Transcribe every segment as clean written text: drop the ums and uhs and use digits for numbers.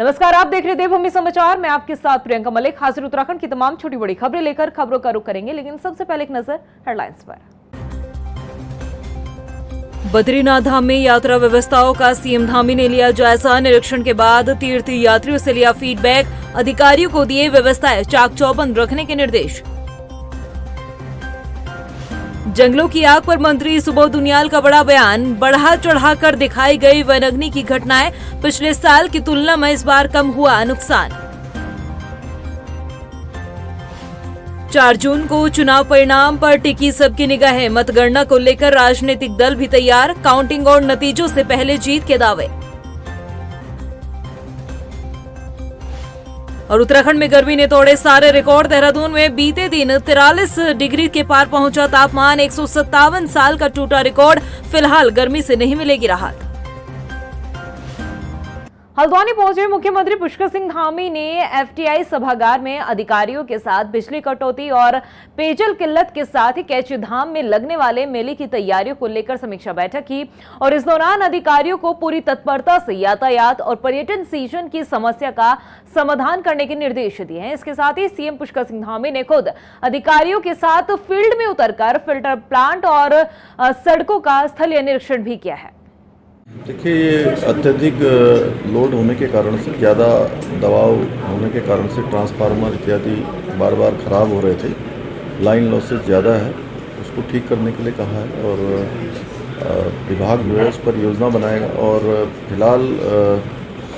नमस्कार, आप देख रहे देवभूमि समाचार। मैं आपके साथ प्रियंका मलिक हाजिर उत्तराखंड की तमाम छोटी बड़ी खबरें लेकर खबरों का रुख करेंगे, लेकिन सबसे पहले एक नजर हेडलाइंस पर। बद्रीनाथ धाम में यात्रा व्यवस्थाओं का सीएम धामी ने लिया जायजा। निरीक्षण के बाद तीर्थ यात्रियों से लिया फीडबैक। अधिकारियों को दिए व्यवस्थाएं चाक चौबंद रखने के निर्देश। जंगलों की आग पर मंत्री सुबोध उनियाल का बड़ा बयान। बढ़ा चढ़ाकर दिखाई गई वनाग्नि की घटनाएं। पिछले साल की तुलना में इस बार कम हुआ नुकसान। 4 जून को चुनाव परिणाम पर टिकी सबकी निगाहें। मतगणना को लेकर राजनीतिक दल भी तैयार। काउंटिंग और नतीजों से पहले जीत के दावे। और उत्तराखंड में गर्मी ने तोड़े सारे रिकॉर्ड। देहरादून में बीते दिन 43 डिग्री के पार पहुंचा तापमान। 157 साल का टूटा रिकॉर्ड। फिलहाल गर्मी से नहीं मिलेगी राहत। हल्द्वानी पहुंचे मुख्यमंत्री पुष्कर सिंह धामी ने एफटीआई सभागार में अधिकारियों के साथ बिजली कटौती और पेयजल किल्लत के साथ ही कैची धाम में लगने वाले मेले की तैयारियों को लेकर समीक्षा बैठक की और इस दौरान अधिकारियों को पूरी तत्परता से यातायात और पर्यटन सीजन की समस्या का समाधान करने के निर्देश दिए हैं। इसके साथ ही सीएम पुष्कर सिंह धामी ने खुद अधिकारियों के साथ फील्ड में उतरकर फिल्टर प्लांट और सड़कों का स्थलीय निरीक्षण भी किया है। देखिए, ये अत्यधिक लोड होने के कारण से, ज़्यादा दबाव होने के कारण से ट्रांसफार्मर इत्यादि बार बार ख़राब हो रहे थे। लाइन लॉसेज ज़्यादा है, उसको ठीक करने के लिए कहा है और विभाग जो है उस पर योजना बनाएगा। और फिलहाल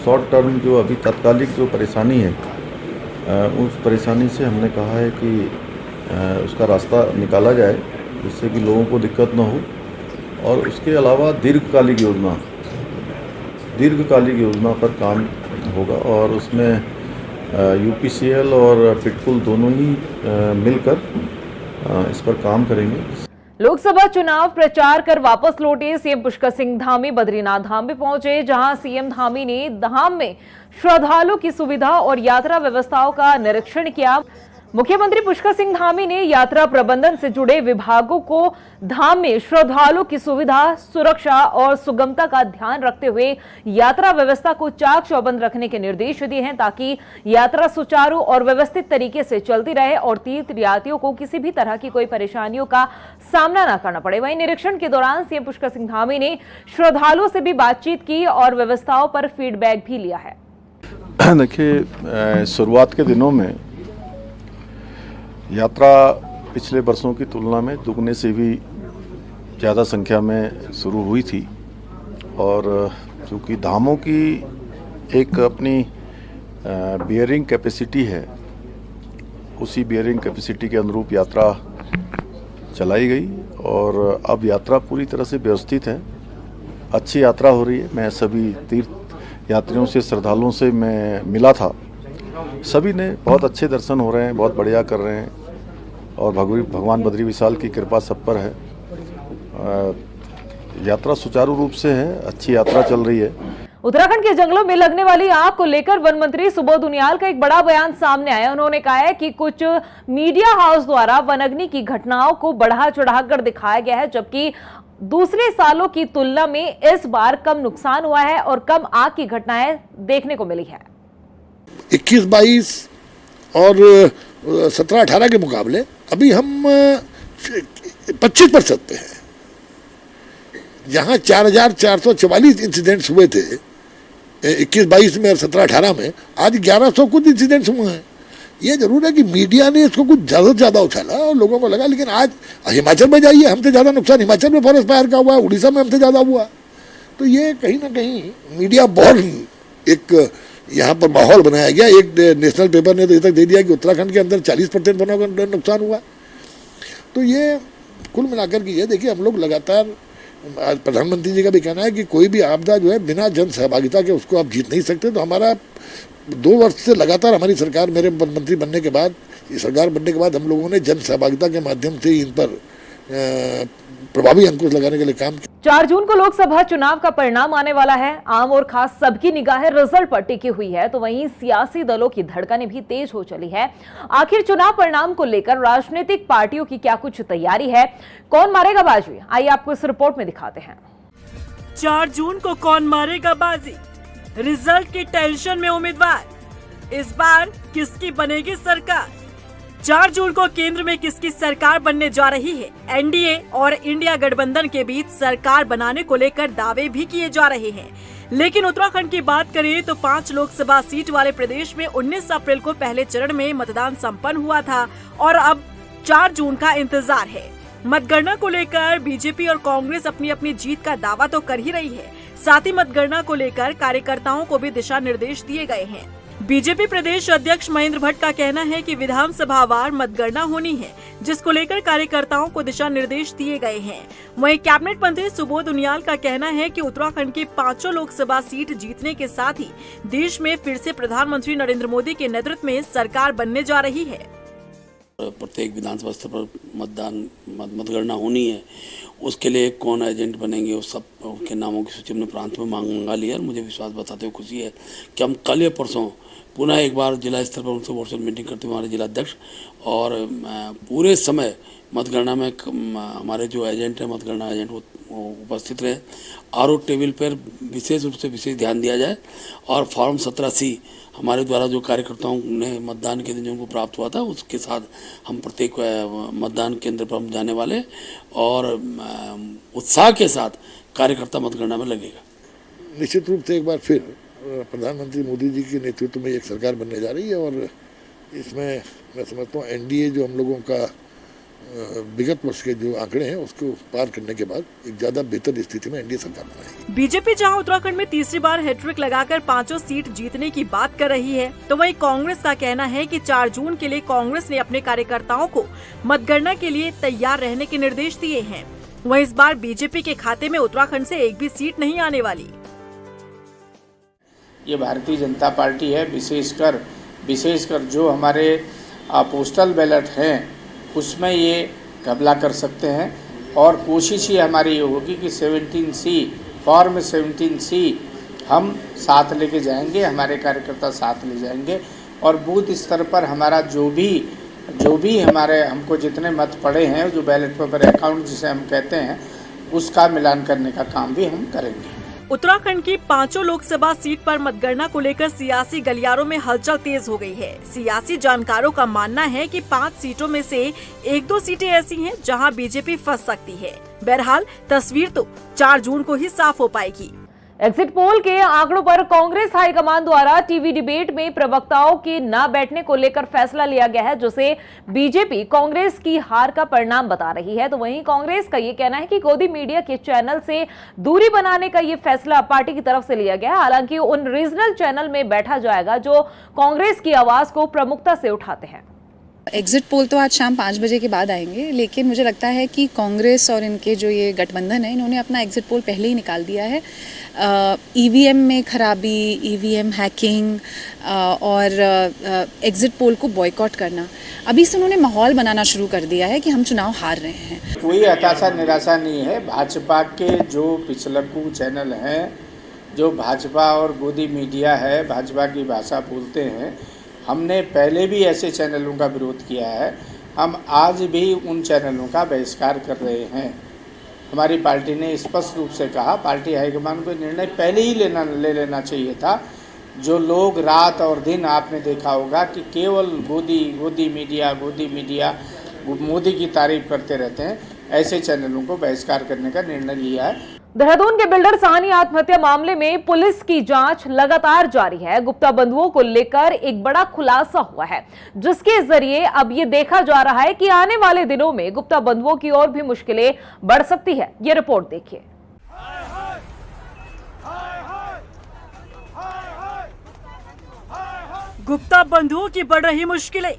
शॉर्ट टर्म जो अभी तात्कालिक जो परेशानी है, उस परेशानी से हमने कहा है कि उसका रास्ता निकाला जाए जिससे कि लोगों को दिक्कत न हो। और उसके अलावा दीर्घकालिक योजना पर काम होगा और उसमें यूपीसीएल और फिटकुल दोनों ही मिलकर इस पर काम करेंगे। लोकसभा चुनाव प्रचार कर वापस लौटे सीएम पुष्कर सिंह धामी बद्रीनाथ धाम में पहुंचे, जहां सीएम धामी ने धाम में श्रद्धालुओं की सुविधा और यात्रा व्यवस्थाओं का निरीक्षण किया। मुख्यमंत्री पुष्कर सिंह धामी ने यात्रा प्रबंधन से जुड़े विभागों को धाम में श्रद्धालुओं की सुविधा, सुरक्षा और सुगमता का ध्यान रखते हुए यात्रा व्यवस्था को चाक चौबंद रखने के निर्देश दिए हैं, ताकि यात्रा सुचारू और व्यवस्थित तरीके से चलती रहे और तीर्थ यात्रियों को किसी भी तरह की कोई परेशानियों का सामना न करना पड़े। वहीं निरीक्षण के दौरान सीएम पुष्कर सिंह धामी ने श्रद्धालुओं से भी बातचीत की और व्यवस्थाओं पर फीडबैक भी लिया है। देखिए, शुरुआत के दिनों में यात्रा पिछले वर्षों की तुलना में दुगने से भी ज़्यादा संख्या में शुरू हुई थी और चूँकि धामों की एक अपनी बियरिंग कैपेसिटी है, उसी बियरिंग कैपेसिटी के अनुरूप यात्रा चलाई गई और अब यात्रा पूरी तरह से व्यवस्थित है। अच्छी यात्रा हो रही है। मैं सभी तीर्थ यात्रियों से, श्रद्धालुओं से मैं मिला था। सभी ने बहुत अच्छे दर्शन हो रहे हैं, बहुत बढ़िया कर रहे हैं और भगवान बद्री विशाल की कृपा सब पर है। यात्रा सुचारू रूप से है, अच्छी यात्रा चल रही है। उत्तराखंड के जंगलों में लगने वाली आग को लेकर वन मंत्री सुबोध उनियाल का एक बड़ा बयान सामने आया। उन्होंने कहा है कि कुछ मीडिया हाउस द्वारा वनाग्नि की घटनाओं को बढ़ा चढ़ाकर दिखाया गया है, जबकि दूसरे सालों की तुलना में इस बार कम नुकसान हुआ है और कम आग की घटनाएं देखने को मिली है। 21-22 और 17-18 के मुकाबले अभी हम 25% पे हैं। जहां 4444 इंसिडेंट्स हुए थे 21-22 में और 17-18 में, आज 1100 कुछ इंसिडेंट्स हुए हैं। ये जरूर है कि मीडिया ने इसको कुछ ज़्यादा से ज़्यादा उछाला और लोगों को लगा, लेकिन आज हिमाचल में जाइए, हमसे ज़्यादा नुकसान हिमाचल में फॉरेस्ट फायर का हुआ, उड़ीसा में हमसे ज़्यादा हुआ। तो ये कहीं ना कहीं मीडिया बहुत एक यहाँ पर माहौल बनाया गया। एक नेशनल पेपर ने तो ये तक दे दिया कि उत्तराखंड के अंदर 40% वनों का नुकसान हुआ। तो ये कुल मिलाकर के ये देखिए, हम लोग लगातार, प्रधानमंत्री जी का भी कहना है कि कोई भी आपदा जो है बिना जन सहभागिता के उसको आप जीत नहीं सकते। तो हमारा 2 वर्ष से लगातार हमारी सरकार, मेरे मंत्री बनने के बाद, ये सरकार बनने के बाद हम लोगों ने जन सहभागिता के माध्यम से इन पर प्रभावी अंकुश लगाने के लिए काम किया। 4 जून को लोकसभा चुनाव का परिणाम आने वाला है। आम और खास सबकी निगाहें रिजल्ट पर टिकी हुई है, तो वहीं सियासी दलों की धड़कनें भी तेज हो चली है। आखिर चुनाव परिणाम को लेकर राजनीतिक पार्टियों की क्या कुछ तैयारी है, कौन मारेगा बाजी, आइए आपको इस रिपोर्ट में दिखाते हैं। 4 जून को कौन मारेगा बाजी, रिजल्ट की टेंशन में उम्मीदवार। इस बार किसकी बनेगी सरकार? 4 जून को केंद्र में किसकी सरकार बनने जा रही है? एनडीए और इंडिया गठबंधन के बीच सरकार बनाने को लेकर दावे भी किए जा रहे हैं। लेकिन उत्तराखंड की बात करें तो 5 लोकसभा सीट वाले प्रदेश में 19 अप्रैल को पहले चरण में मतदान संपन्न हुआ था और अब 4 जून का इंतजार है। मतगणना को लेकर बीजेपी और कांग्रेस अपनी अपनी जीत का दावा तो कर ही रही है, साथ ही मतगणना को लेकर कार्यकर्ताओं को भी दिशा निर्देश दिए गए हैं। बीजेपी प्रदेश अध्यक्ष महेंद्र भट्ट का कहना है कि विधानसभावार मतगणना होनी है, जिसको लेकर कार्यकर्ताओं को दिशा निर्देश दिए गए हैं। वहीं कैबिनेट मंत्री सुबोध उनियाल का कहना है कि उत्तराखंड की 5 लोकसभा सीट जीतने के साथ ही देश में फिर से प्रधानमंत्री नरेंद्र मोदी के नेतृत्व में सरकार बनने जा रही है। प्रत्येक विधानसभा स्तर पर मतगणना होनी है, उसके लिए कौन एजेंट बनेंगे, उस सब के नामों की सूची हमने प्रांत में मंगा ली है। मुझे विश्वास बताते हुए खुशी है कि हम कल या परसों पुनः एक बार जिला स्तर पर उनसे वर्चुअल मीटिंग करते हुए हमारे जिला अध्यक्ष और पूरे समय मतगणना में हमारे जो एजेंट है, मतगणना एजेंट, वो उपस्थित रहे। आरओ टेबल पर विशेष रूप से विशेष ध्यान दिया जाए और फॉर्म 17C हमारे द्वारा जो कार्यकर्ताओं ने मतदान के दिन जिनको प्राप्त हुआ था, उसके साथ हम प्रत्येक मतदान केंद्र पर हम जाने वाले और उत्साह के साथ कार्यकर्ता मतगणना में लगेगा। निश्चित रूप से एक बार फिर प्रधानमंत्री मोदी जी के नेतृत्व में एक सरकार बनने जा रही है और इसमें मैं समझता हूँ एनडीए जो हम लोगों का विगत वर्ष के जो आंकड़े हैं उसको पार करने के बाद एक ज्यादा बेहतर स्थिति में एनडीए सरकार बनाएगी। बीजेपी जहां उत्तराखंड में तीसरी बार हैट्रिक लगाकर 5 सीट जीतने की बात कर रही है, तो वहीं कांग्रेस का कहना है कि 4 जून के लिए कांग्रेस ने अपने कार्यकर्ताओं को मतगणना के लिए तैयार रहने के निर्देश दिए हैं। वहीं इस बार बीजेपी के खाते में उत्तराखंड से एक भी सीट नहीं आने वाली। ये भारतीय जनता पार्टी है, विशेषकर जो हमारे पोस्टल बैलेट हैं उसमें ये घपला कर सकते हैं और कोशिश ही हमारी ये होगी कि 17C फॉर्म 17C हम साथ लेके जाएंगे, हमारे कार्यकर्ता साथ ले जाएंगे और बूथ स्तर पर हमारा जो भी हमारे हमको जितने मत पड़े हैं, जो बैलेट पेपर अकाउंट जिसे हम कहते हैं, उसका मिलान करने का काम भी हम करेंगे। उत्तराखंड की 5 लोकसभा सीट पर मतगणना को लेकर सियासी गलियारों में हलचल तेज हो गई है। सियासी जानकारों का मानना है कि 5 सीटों में से 1-2 सीटें ऐसी हैं जहां बीजेपी फंस सकती है। बहरहाल तस्वीर तो 4 जून को ही साफ हो पाएगी। एग्जिट पोल के आंकड़ों पर कांग्रेस हाईकमान द्वारा टीवी डिबेट में प्रवक्ताओं के न बैठने को लेकर फैसला लिया गया है, जिसे बीजेपी कांग्रेस की हार का परिणाम बता रही है। तो वहीं कांग्रेस का ये कहना है कि गोदी मीडिया के चैनल से दूरी बनाने का ये फैसला पार्टी की तरफ से लिया गया है। हालांकि उन रीजनल चैनल में बैठा जाएगा जो कांग्रेस की आवाज को प्रमुखता से उठाते हैं। एग्जिट पोल तो आज शाम 5 बजे के बाद आएंगे, लेकिन मुझे लगता है कि कांग्रेस और इनके जो ये गठबंधन है, इन्होंने अपना एग्जिट पोल पहले ही निकाल दिया है। ईवीएम में खराबी, ईवीएम हैकिंग और एग्जिट पोल को बॉयकॉट करना, अभी से उन्होंने माहौल बनाना शुरू कर दिया है कि हम चुनाव हार रहे हैं। कोई हताशा निराशा नहीं है। भाजपा के जो पिछलक्कू चैनल हैं, जो भाजपा और गोदी मीडिया है, भाजपा की भाषा बोलते हैं, हमने पहले भी ऐसे चैनलों का विरोध किया है। हम आज भी उन चैनलों का बहिष्कार कर रहे हैं। हमारी पार्टी ने स्पष्ट रूप से कहा, पार्टी हाईकमान को निर्णय पहले ही ले लेना चाहिए था। जो लोग रात और दिन, आपने देखा होगा कि केवल गोदी मीडिया मोदी की तारीफ करते रहते हैं, ऐसे चैनलों को बहिष्कार करने का निर्णय लिया है। देहरादून के बिल्डर साहनी आत्महत्या मामले में पुलिस की जांच लगातार जारी है। गुप्ता बंधुओं को लेकर एक बड़ा खुलासा हुआ है, जिसके जरिए अब ये देखा जा रहा है कि आने वाले दिनों में गुप्ता बंधुओं की और भी मुश्किलें बढ़ सकती है। ये रिपोर्ट देखिए। गुप्ता बंधुओं की बढ़ रही मुश्किलें,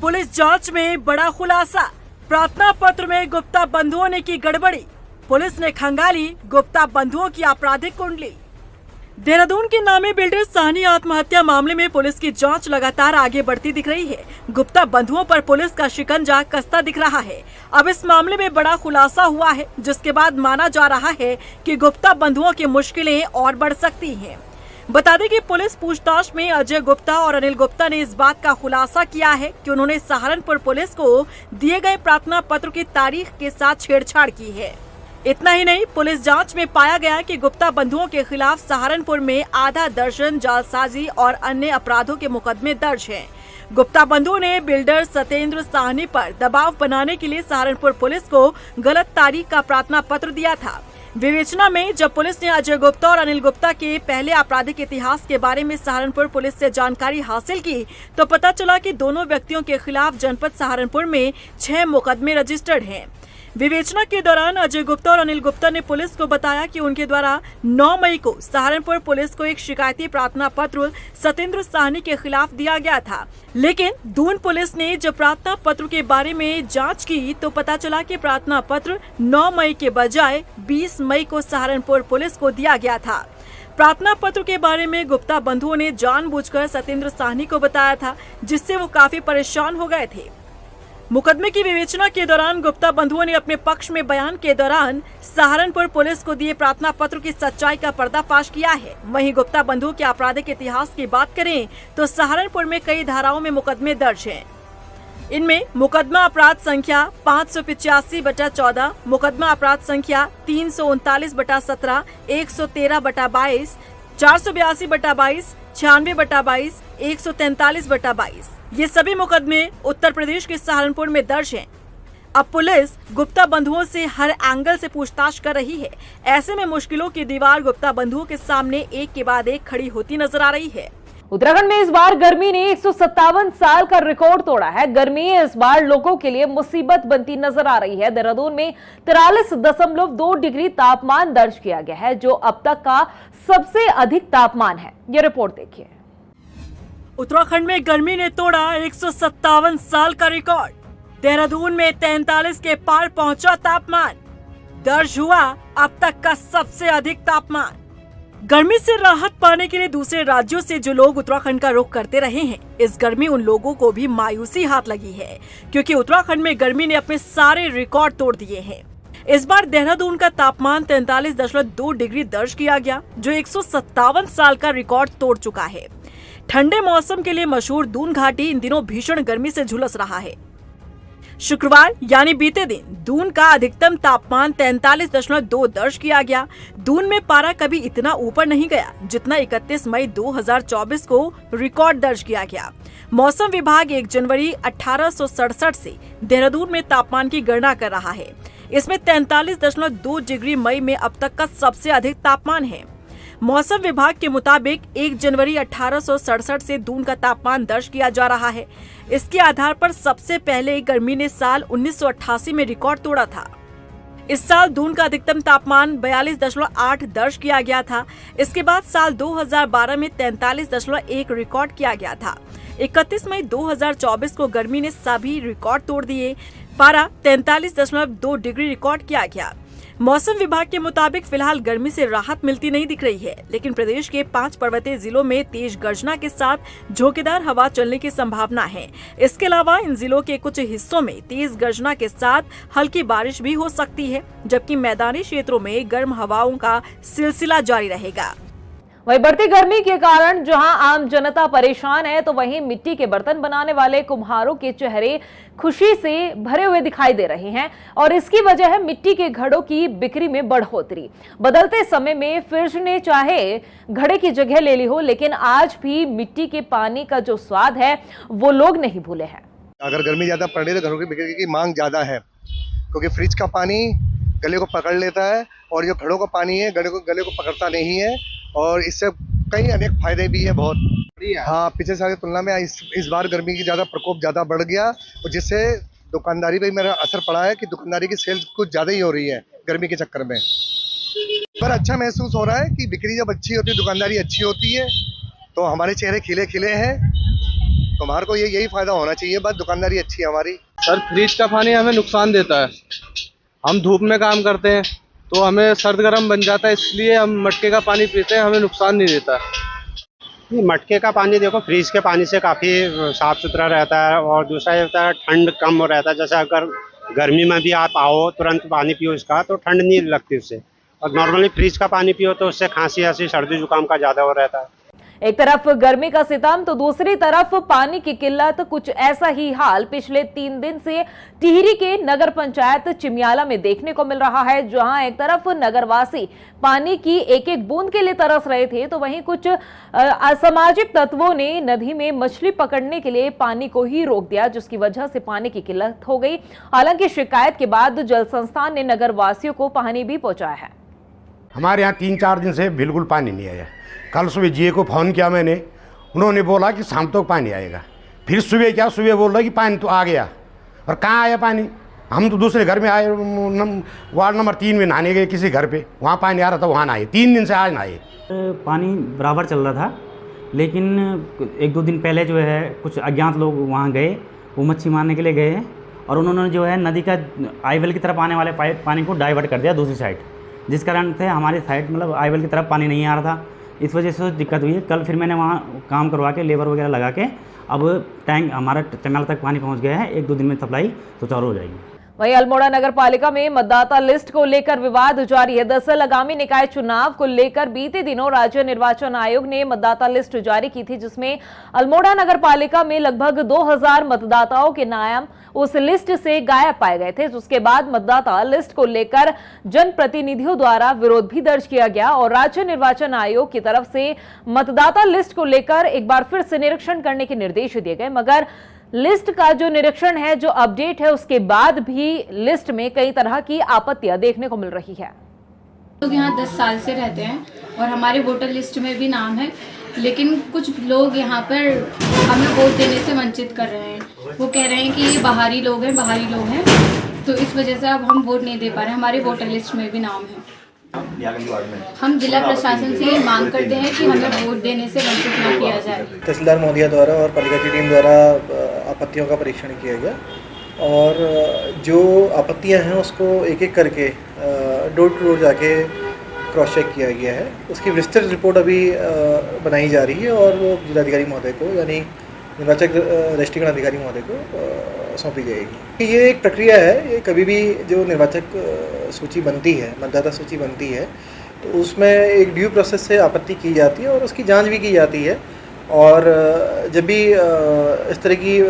पुलिस जांच में बड़ा खुलासा। प्रार्थना पत्र में गुप्ता बंधुओं ने की गड़बड़ी, पुलिस ने खंगाली गुप्ता बंधुओं की आपराधिक कुंडली। देहरादून के नामी बिल्डर साहनी आत्महत्या मामले में पुलिस की जांच लगातार आगे बढ़ती दिख रही है। गुप्ता बंधुओं पर पुलिस का शिकंजा कसता दिख रहा है। अब इस मामले में बड़ा खुलासा हुआ है, जिसके बाद माना जा रहा है कि गुप्ता बंधुओं की मुश्किलें और बढ़ सकती हैं। बता दें कि पुलिस पूछताछ में अजय गुप्ता और अनिल गुप्ता ने इस बात का खुलासा किया है कि उन्होंने सहारनपुर पुलिस को दिए गए प्रार्थना पत्र की तारीख के साथ छेड़छाड़ की है। इतना ही नहीं, पुलिस जांच में पाया गया कि गुप्ता बंधुओं के खिलाफ सहारनपुर में आधा दर्जन जालसाजी और अन्य अपराधों के मुकदमे दर्ज हैं। गुप्ता बंधुओं ने बिल्डर सत्येंद्र साहनी पर दबाव बनाने के लिए सहारनपुर पुलिस को गलत तारीख का प्रार्थना पत्र दिया था। विवेचना में जब पुलिस ने अजय गुप्ता और अनिल गुप्ता के पहले आपराधिक इतिहास के बारे में सहारनपुर पुलिस से जानकारी हासिल की तो पता चला कि दोनों व्यक्तियों के खिलाफ जनपद सहारनपुर में 6 मुकदमे रजिस्टर्ड हैं। विवेचना के दौरान अजय गुप्ता और अनिल गुप्ता ने पुलिस को बताया कि उनके द्वारा 9 मई को सहारनपुर पुलिस को एक शिकायती प्रार्थना पत्र सत्येंद्र साहनी के खिलाफ दिया गया था, लेकिन दून पुलिस ने जब प्रार्थना पत्र के बारे में जांच की तो पता चला कि प्रार्थना पत्र 9 मई के बजाय 20 मई को सहारनपुर पुलिस को दिया गया था। प्रार्थना पत्र के बारे में गुप्ता बंधुओं ने जानबूझकर सत्येंद्र साहनी को बताया था, जिससे वो काफी परेशान हो गए थे। मुकदमे की विवेचना के दौरान गुप्ता बंधुओं ने अपने पक्ष में बयान के दौरान सहारनपुर पुलिस को दिए प्रार्थना पत्र की सच्चाई का पर्दाफाश किया है। वहीं गुप्ता बंधुओं के आपराधिक इतिहास की बात करें तो सहारनपुर में कई धाराओं में मुकदमे दर्ज हैं। इनमें मुकदमा अपराध संख्या 585/14, मुकदमा अपराध संख्या 339/17, 113/22, 482/22, 96/22, 143/22। ये सभी मुकदमे उत्तर प्रदेश के सहारनपुर में दर्ज हैं। अब पुलिस गुप्ता बंधुओं से हर एंगल से पूछताछ कर रही है। ऐसे में मुश्किलों की दीवार गुप्ता बंधुओं के सामने एक के बाद एक खड़ी होती नजर आ रही है। उत्तराखंड में इस बार गर्मी ने 157 साल का रिकॉर्ड तोड़ा है। गर्मी इस बार लोगों के लिए मुसीबत बनती नजर आ रही है। देहरादून में 43.2 डिग्री तापमान दर्ज किया गया है, जो अब तक का सबसे अधिक तापमान है। ये रिपोर्ट देखिए। उत्तराखंड में गर्मी ने तोड़ा 157 साल का रिकॉर्ड। देहरादून में 43 के पार पहुंचा तापमान। दर्ज हुआ अब तक का सबसे अधिक तापमान। गर्मी से राहत पाने के लिए दूसरे राज्यों से जो लोग उत्तराखंड का रुख करते रहे हैं, इस गर्मी उन लोगों को भी मायूसी हाथ लगी है, क्योंकि उत्तराखंड में गर्मी ने अपने सारे रिकॉर्ड तोड़ दिए हैं। इस बार देहरादून का तापमान 43.2 डिग्री दर्ज किया गया, जो 157 साल का रिकॉर्ड तोड़ चुका है। ठंडे मौसम के लिए मशहूर दून घाटी इन दिनों भीषण गर्मी से झुलस रहा है। शुक्रवार यानी बीते दिन दून का अधिकतम तापमान 43.2 दर्ज किया गया। दून में पारा कभी इतना ऊपर नहीं गया जितना 31 मई 2024 को रिकॉर्ड दर्ज किया गया। मौसम विभाग 1 जनवरी 1867 से देहरादून में तापमान की गणना कर रहा है। इसमें 43.2 डिग्री मई में अब तक का सबसे अधिक तापमान है। मौसम विभाग के मुताबिक 1 जनवरी 1867 से दून का तापमान दर्ज किया जा रहा है। इसके आधार पर सबसे पहले गर्मी ने साल 1988 में रिकॉर्ड तोड़ा था। इस साल दून का अधिकतम तापमान 42.8 दर्ज किया गया था। इसके बाद साल 2012 में 43.1 रिकॉर्ड किया गया था। 31 मई 2024 को गर्मी ने सभी रिकॉर्ड तोड़ दिए। पारा 43.2 डिग्री रिकॉर्ड किया गया। मौसम विभाग के मुताबिक फिलहाल गर्मी से राहत मिलती नहीं दिख रही है, लेकिन प्रदेश के 5 पर्वतीय जिलों में तेज गर्जना के साथ झोंकेदार हवा चलने की संभावना है। इसके अलावा इन जिलों के कुछ हिस्सों में तेज गर्जना के साथ हल्की बारिश भी हो सकती है, जबकि मैदानी क्षेत्रों में गर्म हवाओं का सिलसिला जारी रहेगा। वहीं बढ़ती गर्मी के कारण जहां आम जनता परेशान है, तो वहीं मिट्टी के बर्तन बनाने वाले कुम्हारों के चेहरे खुशी से भरे हुए दिखाई दे रहे हैं और इसकी वजह है मिट्टी के घड़ों की बिक्री में बढ़ोतरी। बदलते समय में फ्रिज ने चाहे घड़े की जगह ले ली हो, लेकिन आज भी मिट्टी के पानी का जो स्वाद है वो लोग नहीं भूले हैं। अगर गर्मी ज्यादा पड़ रही है तो घरों की बिक्री की मांग ज्यादा है, क्योंकि फ्रिज का पानी गले को पकड़ लेता है और जो घड़ों का पानी है गले को पकड़ता नहीं है, और इससे कई अनेक फायदे भी है बहुत। हाँ, पिछले साल की तुलना में इस बार गर्मी की प्रकोप ज़्यादा बढ़ गया, और जिससे दुकानदारी पे मेरा असर पड़ा है कि दुकानदारी की सेल्स कुछ ज़्यादा ही हो रही है गर्मी के चक्कर में। पर अच्छा महसूस हो रहा है कि बिक्री जब अच्छी होती है, दुकानदारी अच्छी होती है, तो हमारे चेहरे खिले खिले हैं। तो हमारे को यही फायदा होना चाहिए, बस दुकानदारी अच्छी है हमारी। सर, फ्रिज का पानी हमें नुकसान देता है। हम धूप में काम करते हैं तो हमें सर्द गर्म बन जाता है, इसलिए हम मटके का पानी पीते हैं, हमें नुकसान नहीं देता। मटके का पानी देखो फ्रिज के पानी से काफ़ी साफ़ सुथरा रहता है, और दूसरा ये होता है ठंड कम रहता है। जैसे अगर गर्मी में भी आप आओ तुरंत पानी पियो इसका, तो ठंड नहीं लगती उससे। और नॉर्मली फ्रिज का पानी पियो तो उससे खांसी सर्दी जुकाम का ज़्यादा हो रहता है। एक तरफ गर्मी का सितम तो दूसरी तरफ पानी की किल्लत। कुछ ऐसा ही हाल पिछले 3 दिन से टिहरी के नगर पंचायत चिमियाला में देखने को मिल रहा है, जहां एक तरफ नगरवासी पानी की एक एक बूंद के लिए तरस रहे थे, तो वहीं कुछ असामाजिक तत्वों ने नदी में मछली पकड़ने के लिए पानी को ही रोक दिया, जिसकी वजह से पानी की किल्लत हो गई। हालांकि शिकायत के बाद जल संस्थान ने नगरवासियों को पानी भी पहुंचाया है। हमारे यहाँ 3-4 दिन से बिल्कुल पानी नहीं आया। कल सुबह जीए को फ़ोन किया मैंने, उन्होंने बोला कि शाम तक पानी आएगा। फिर सुबह बोल रहा कि पानी तो आ गया, और कहाँ आया पानी? हम तो दूसरे घर में आए, वार्ड नंबर 3 में नहाने गए किसी घर पे, वहाँ पानी आ रहा था, वहाँ नहाए। 3 दिन से आज नहाए। पानी बराबर चल रहा था, लेकिन 1-2 दिन पहले जो है कुछ अज्ञात लोग वहाँ गए, वो मच्छी मारने के लिए गए हैं, और उन्होंने जो है नदी का आईवेल की तरफ आने वाले पानी को डाइवर्ट कर दिया दूसरी साइड, जिस कारण से हमारी साइड मतलब आईवेल की तरफ पानी नहीं आ रहा था। इस वजह से दिक्कत हुई है। कल फिर मैंने वहाँ काम करवा के लेबर वगैरह लगा के अब टैंक हमारा चंगाल तक पानी पहुँच गया है। 1-2 दिन में सप्लाई सुचारू हो जाएगी। वहीं अल्मोड़ा नगर पालिका में मतदाता लिस्ट को लेकर विवाद जारी है। दरअसल आगामी निकाय चुनाव को लेकर बीते दिनों राज्य निर्वाचन आयोग ने मतदाता लिस्ट जारी की थी, जिसमें अल्मोड़ा नगर पालिका में लगभग 2000 मतदाताओं के नाम उस लिस्ट से गायब पाए गए थे, जिसके बाद मतदाता लिस्ट को लेकर जनप्रतिनिधियों द्वारा विरोध भी दर्ज किया गया और राज्य निर्वाचन आयोग की तरफ से मतदाता लिस्ट को लेकर एक बार फिर से निरीक्षण करने के निर्देश दिए गए। मगर लिस्ट का जो निरीक्षण है, जो अपडेट है, उसके बाद भी लिस्ट में कई तरह की आपत्तियां देखने को मिल रही है। लोग यहाँ 10 साल से रहते हैं और हमारे वोटर लिस्ट में भी नाम है, लेकिन कुछ लोग यहाँ पर हमें वोट देने से वंचित कर रहे हैं। वो कह रहे हैं कि ये बाहरी लोग हैं, तो इस वजह से अब हम वोट नहीं दे पा रहे हैं। हमारे वोटर लिस्ट में भी नाम है। हम जिला प्रशासन से ये मांग करते हैं कि हमें वोट देने से वंचित न किया जाए। तहसीलदार महोदया द्वारा और पालिका की टीम द्वारा आपत्तियों का परीक्षण किया गया, और जो आपत्तियां हैं उसको एक एक करके डोर टू डोर जाके क्रॉस चेक किया गया है। उसकी विस्तृत रिपोर्ट अभी बनाई जा रही है और वो जिलाधिकारी महोदय को, यानी निर्वाचक राष्ट्रीय अधिकारी महोदय को सौंपी जाएगी। ये एक प्रक्रिया है। ये कभी भी जो निर्वाचक सूची बनती है, मतदाता सूची बनती है, तो उसमें एक ड्यू प्रोसेस से आपत्ति की जाती है और उसकी जांच भी की जाती है। और जब भी इस तरह की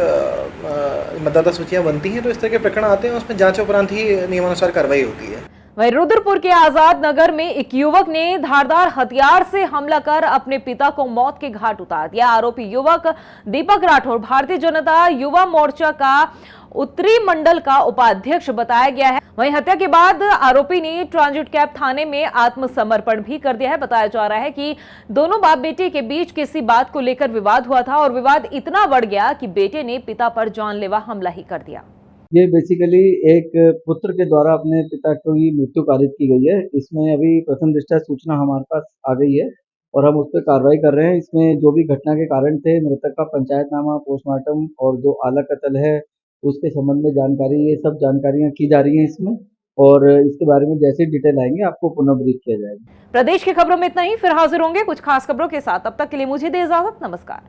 मतदाता सूचियां बनती हैं तो इस तरह के प्रकरण आते हैं, उसमें जांच उपरांत ही नियमानुसार कार्रवाई होती है। वहीं रुद्रपुर के आजाद नगर में एक युवक ने धारदार हथियार से हमला कर अपने पिता को मौत के घाट उतार दिया। आरोपी युवक दीपक राठौर भारतीय जनता युवा मोर्चा का उत्तरी मंडल का उपाध्यक्ष बताया गया है। वहीं हत्या के बाद आरोपी ने ट्रांजिट कैंप थाने में आत्मसमर्पण भी कर दिया है। बताया जा रहा है कि दोनों बाप बेटे के बीच किसी बात को लेकर विवाद हुआ था और विवाद इतना बढ़ गया कि बेटे ने पिता पर जानलेवा हमला ही कर दिया। ये बेसिकली एक पुत्र के द्वारा अपने पिता की मृत्यु कारित की गई है। इसमें अभी प्रथम दृष्टया सूचना हमारे पास आ गई है और हम उस पर कार्रवाई कर रहे हैं। इसमें जो भी घटना के कारण थे, मृतक का पंचायतनामा, पोस्टमार्टम और जो आला कत्ल है उसके संबंध में जानकारी, ये सब जानकारियां की जा रही हैं इसमें, और इसके बारे में जैसे डिटेल आएंगे आपको पुनः ब्रीफ किया जाएगा। प्रदेश की खबरों में इतना ही, फिर हाजिर होंगे कुछ खास खबरों के साथ। तब तक के लिए मुझे दे इजाजत, नमस्कार।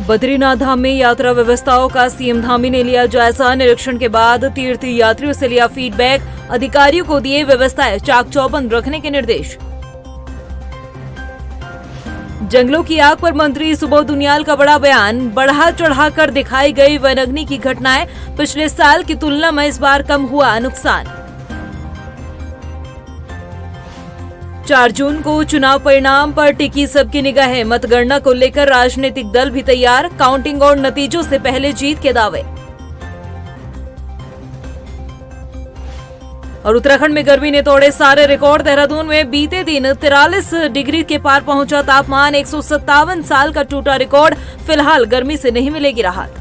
बद्रीनाथ धाम में यात्रा व्यवस्थाओं का सीएम धामी ने लिया जायजा। निरीक्षण के बाद तीर्थ यात्रियों से लिया फीडबैक, अधिकारियों को दिए व्यवस्थाएं चाक चौबंद रखने के निर्देश। जंगलों की आग पर मंत्री सुबोध उनियाल का बड़ा बयान, बढ़ा चढ़ाकर दिखाई गई वनअग्नि की घटनाएं, पिछले साल की तुलना में इस बार कम हुआ नुकसान। 4 जून को चुनाव परिणाम पर टिकी सबकी निगाहें, मतगणना को लेकर राजनीतिक दल भी तैयार, काउंटिंग और नतीजों से पहले जीत के दावे। और उत्तराखंड में गर्मी ने तोड़े सारे रिकॉर्ड। देहरादून में बीते दिन 43 डिग्री के पार पहुंचा तापमान, 157 साल का टूटा रिकॉर्ड। फिलहाल गर्मी से नहीं मिलेगी राहत।